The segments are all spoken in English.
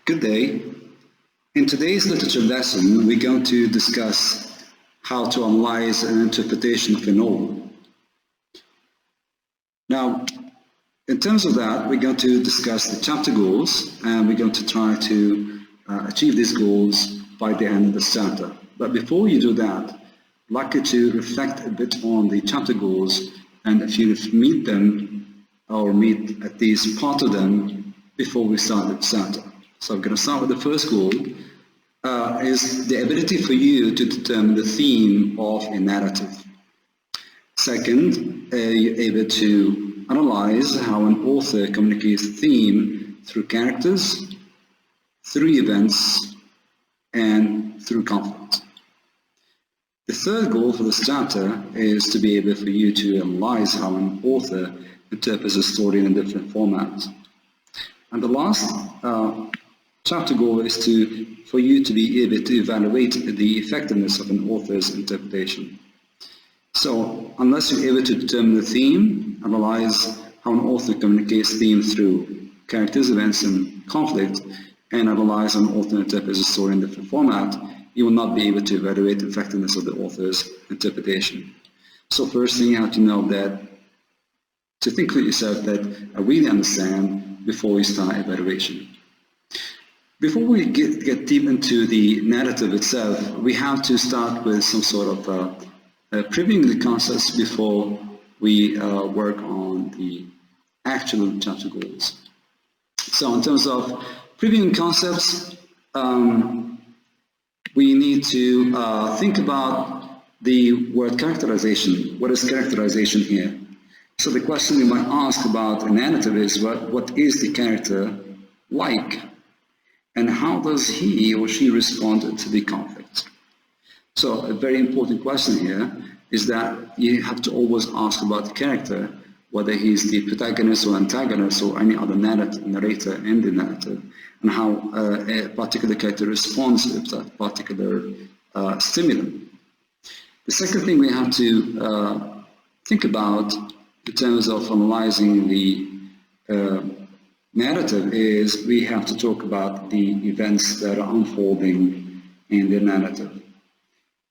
Good day. In today's literature lesson, we're going to discuss how to analyze an interpretation of a novel. Now, in terms of that, we're going to discuss the chapter goals, and we're going to try to achieve these goals by the end of this chapter. But before you do that, I'd like you to reflect a bit on the chapter goals, and if you meet them, or meet at least part of them, before we start the chapter. So I'm going to start with the first goal, is the ability for you to determine the theme of a narrative. Second, you're able to analyze how an author communicates theme through characters, through events, and through conflict. The third goal for this chapter is to be able for you to analyze how an author interprets a story in a different format. And the last chapter goal is for you to be able to evaluate the effectiveness of an author's interpretation. So, unless you're able to determine the theme, analyze how an author communicates theme through characters, events, and conflict, and analyze how an author interprets a story in different format, you will not be able to evaluate the effectiveness of the author's interpretation. So first thing you have to know that, to think with yourself that I really understand before we start evaluation. Before we get deep into the narrative itself, we have to start with some sort of previewing the concepts before we work on the actual chapter goals. So in terms of previewing concepts, we need to think about the word characterization. What is characterization here? So the question you might ask about a narrative is, what is the character like? And how does he or she respond to the conflict? So a very important question here is that you have to always ask about the character, whether he's the protagonist or antagonist or any other narrator in the narrative, and how a particular character responds to that particular stimulant. The second thing we have to think about in terms of analyzing the narrative is we have to talk about the events that are unfolding in the narrative.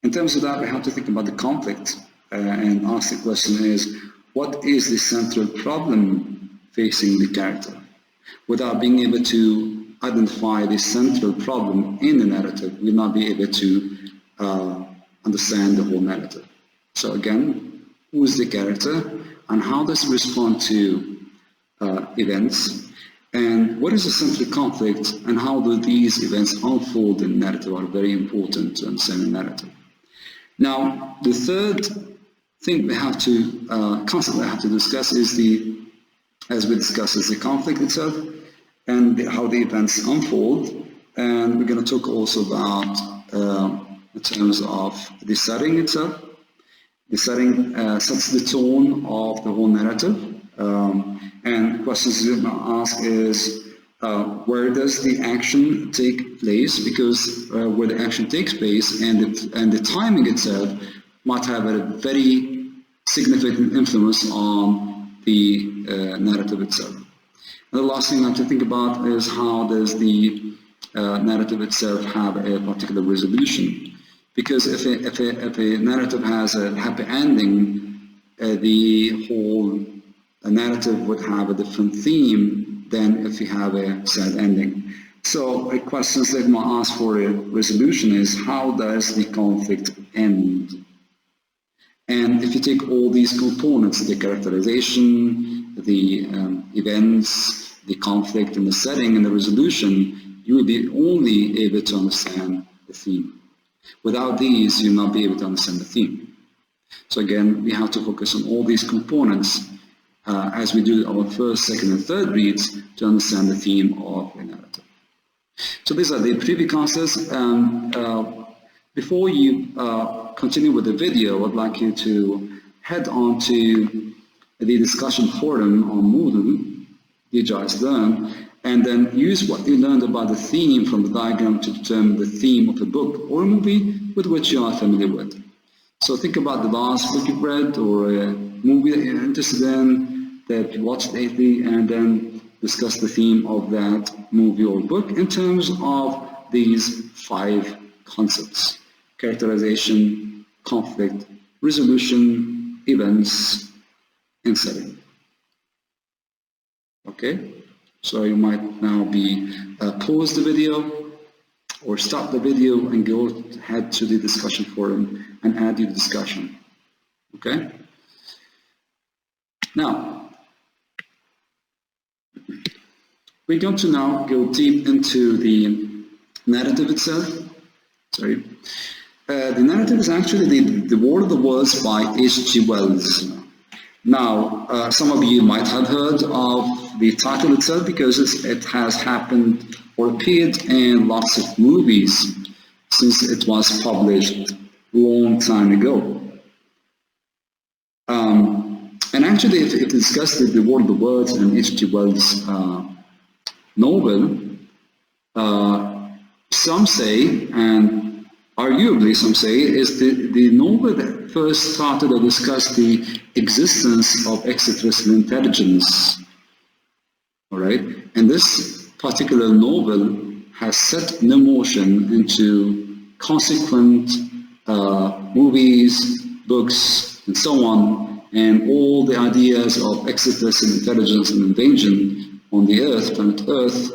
In terms of that, we have to think about the conflict and ask the question is, what is the central problem facing the character? Without being able to identify the central problem in the narrative, we'll not be able to understand the whole narrative. So again, who is the character and how does it respond to events? And what is the central conflict and how do these events unfold in the narrative are very important to understand the narrative. Now, the third thing we have to, concept we have to discuss is as we discussed, is the conflict itself and how the events unfold. And we're going to talk also about, in terms of the setting itself. The setting sets the tone of the whole narrative. And questions you might ask is, where does the action take place? Because where the action takes place and the timing itself might have a very significant influence on the narrative itself. And the last thing I have to think about is how does the narrative itself have a particular resolution? Because if a narrative has a happy ending, the whole narrative would have a different theme than if you have a sad ending. So a question that might ask for a resolution is, how does the conflict end? And if you take all these components, the characterization, the events, the conflict, and the setting, and the resolution, you will be only able to understand the theme. Without these, you'll not be able to understand the theme. So again, we have to focus on all these components as we do our first, second, and third reads to understand the theme of a narrative. So these are the preview concepts. Before you continue with the video, I'd like you to head on to the discussion forum on Moodle, DJI's Learn, and then use what you learned about the theme from the diagram to determine the theme of a book or a movie with which you are familiar with. So think about the last book you've read or a movie that you're interested in, that you watched lately, and then discuss the theme of that movie or book in terms of these 5 concepts: characterization, conflict, resolution, events, and setting. Okay, so you might now be pause the video or stop the video and go ahead to the discussion forum and add your discussion. Okay, now we're going to now go deep into the narrative itself. Sorry. The narrative is actually the War of the Worlds by H.G. Wells. Now, some of you might have heard of the title itself because it has happened or appeared in lots of movies since it was published a long time ago. And actually, if you discuss the War of the Worlds and H.G. Wells' novel, some say, and arguably some say, is the novel that first started to discuss the existence of extraterrestrial intelligence. All right, and this particular novel has set in motion into consequent movies, books, and so on, and all the ideas of extraterrestrial intelligence and invasion on the Earth, planet Earth,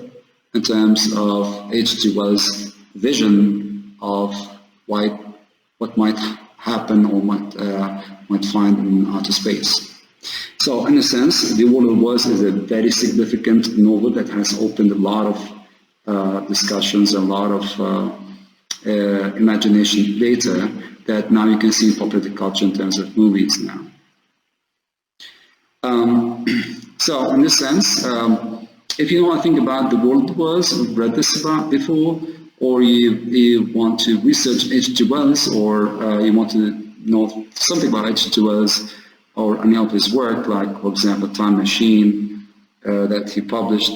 in terms of H.G. Wells' vision of what might happen or might find in outer space. So in a sense, The War of the Worlds is a very significant novel that has opened a lot of discussions, a lot of imagination later that now you can see in popular culture in terms of movies now. So in this sense, if you want to think about The War of the Worlds, you've read this about before, or you want to research H.G. Wells, or you want to know something about H.G. Wells or any of his work, like, for example, Time Machine that he published,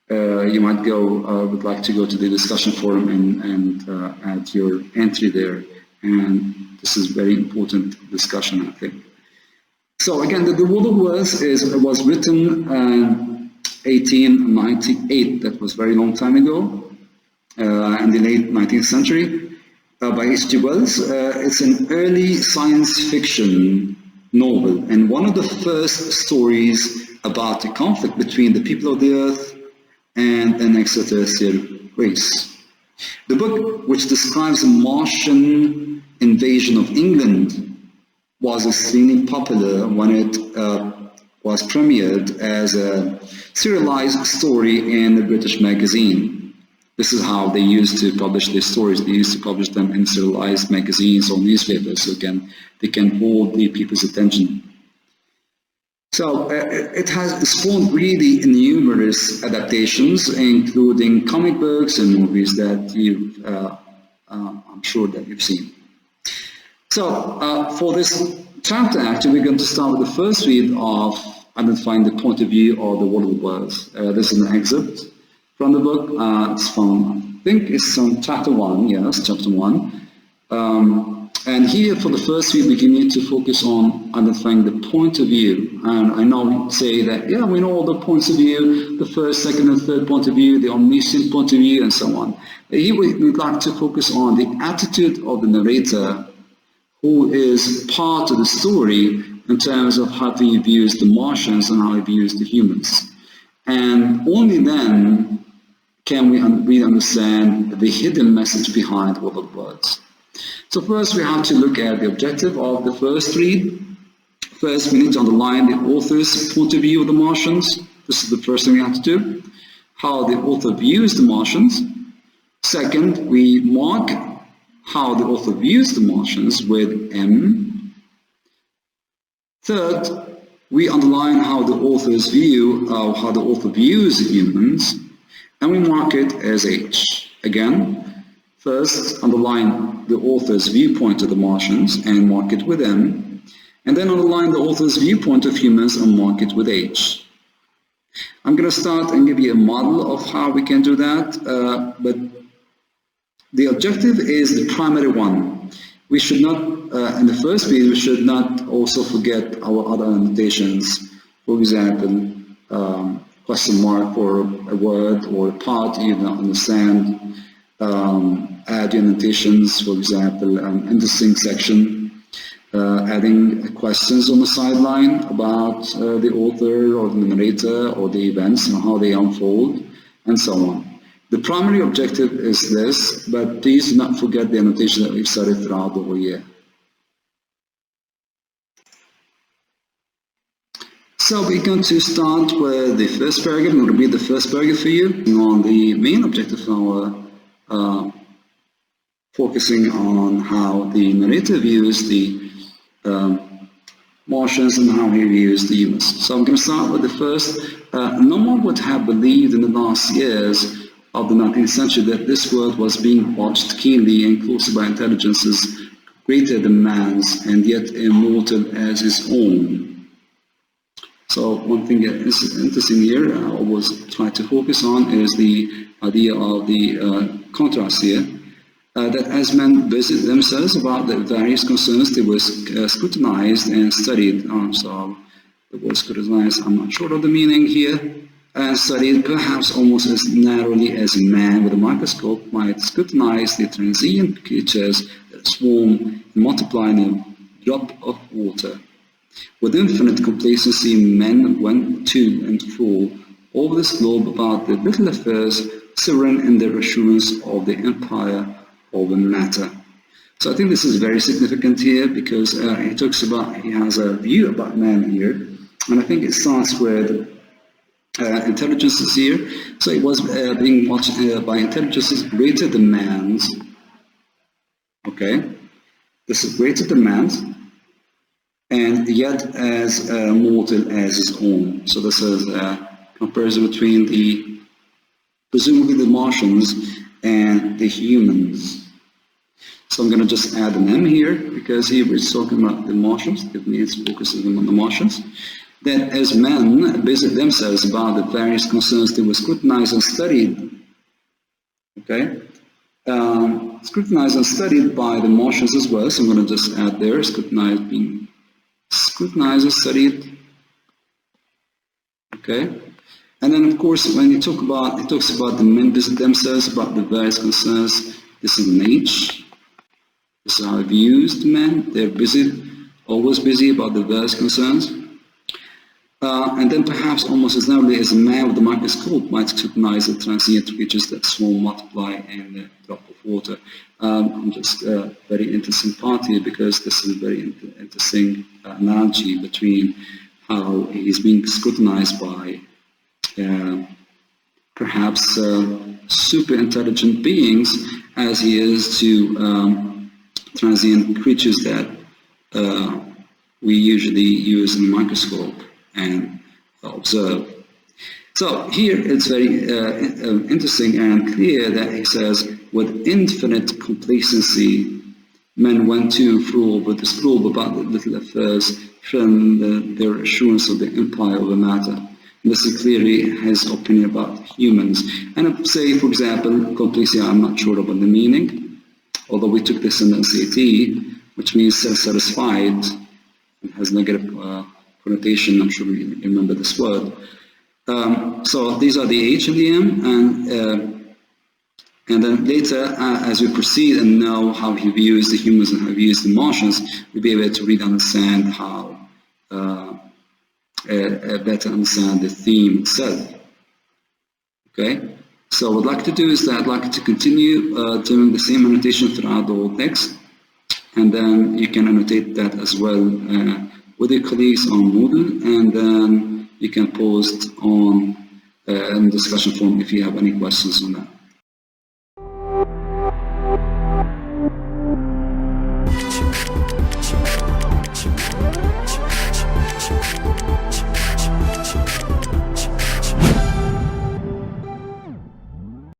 you might would like to go to the discussion forum and add your entry there. And this is a very important discussion, I think. So again, The War of the Worlds was written in 1898. That was a very long time ago. In the late 19th century, by H.G. Wells. It's an early science fiction novel, and one of the first stories about the conflict between the people of the Earth and an extraterrestrial race. The book, which describes a Martian invasion of England, was extremely popular when it was premiered as a serialized story in a British magazine. This is how they used to publish their stories. They used to publish them in serialized magazines or newspapers, so they can hold the people's attention. So it has spawned really numerous adaptations, including comic books and movies that I'm sure that you've seen. So for this chapter, actually, we're going to start with the first read of identifying the point of view of the War of the Worlds. This is an excerpt from the book. It's from, I think it's from chapter 1, yes, chapter 1. And here for the first read, we need to focus on identifying the point of view. And I know we say that, yeah, we know all the points of view, the first, second, and third point of view, the omniscient point of view, and so on. But here we'd like to focus on the attitude of the narrator, who is part of the story in terms of how he views the Martians and how he views the humans. And only then can we really understand the hidden message behind War of the Worlds. So first we have to look at the objective of the first read. First, we need to underline the author's point of view of the Martians. This is the first thing we have to do. How the author views the Martians. Second, we mark how the author views the Martians with M. Third, we underline how the author views humans, and we mark it as H. Again, first underline the author's viewpoint of the Martians and mark it with M, and then underline the author's viewpoint of humans and mark it with H. I'm going to start and give you a model of how we can do that, but the objective is the primary one. We should not, in the first read, we should not also forget our other annotations. For example, question mark for a word or a part you don't understand. Add your annotations, for example, interesting section, adding questions on the sideline about the author or the narrator or the events and how they unfold, and so on. The primary objective is this, but please do not forget the annotation that we've studied throughout the whole year. So we're going to start with the first paragraph. I'm going to read the first paragraph for you on the main objective of our focusing on how the narrator views the Martians and how he views the humans. So I'm going to start with the first. No one would have believed in the last years of the 19th century that this world was being watched keenly and closely by intelligences greater than man's and yet immortal as his own. So one thing that is interesting here, I always try to focus on, is the idea of the contrast here. That as men busied themselves about the various concerns, they were scrutinized and studied. So the word scrutinized, I'm not sure of the meaning here, and studied perhaps almost as narrowly as a man with a microscope might scrutinize the transient creatures that swarm and multiply in a drop of water. With infinite complacency, men went to and fro over this globe about the little affairs, serene in their assurance of the empire of the matter. So I think this is very significant here because he talks about, he has a view about man here, and I think it starts with intelligences here. So it was being watched by intelligences greater than man's. Okay, this is greater than man's, and yet as mortal as his own. So this is a comparison between the, presumably the Martians and the humans. So I'm going to just add an M here because he was talking about the Martians. It means focusing on the Martians. That as men busied themselves about the various concerns they were scrutinized and studied. Okay, scrutinized and studied by the Martians as well. So I'm going to just add there, scrutinized, being scrutinized and studied. Okay, and then of course when you talk about, it talks about the men busied themselves about the various concerns. This is an H. This is how I've used men. They're busy, always busy about the various concerns. And then perhaps almost as narrowly as a man with a microscope might scrutinize the transient creatures that swarm, multiply, and a drop of water. I'm just a very interesting part here because this is a very interesting analogy between how he's being scrutinized by perhaps super intelligent beings as he is to transient creatures that we usually use in a microscope and observe. So here it's very interesting and clear that he says, with infinite complacency, men went to and fro over this globe about the little affairs from their assurance of the empire of the matter. And this is clearly his opinion about humans. And say, for example, complacency, I'm not sure about the meaning, although we took this in the SAT, which means self-satisfied. It has negative connotation, I'm sure you remember this word. So these are the H and the M, and then later, as we proceed and know how he views the humans and how he views the Martians, we'll be able to really understand how, better understand the theme itself. Okay? So what I'd like to do is that I'd like to continue doing the same annotation throughout the whole text, and then you can annotate that as well with your colleagues on Moodle, and then you can post on in the discussion forum if you have any questions on that.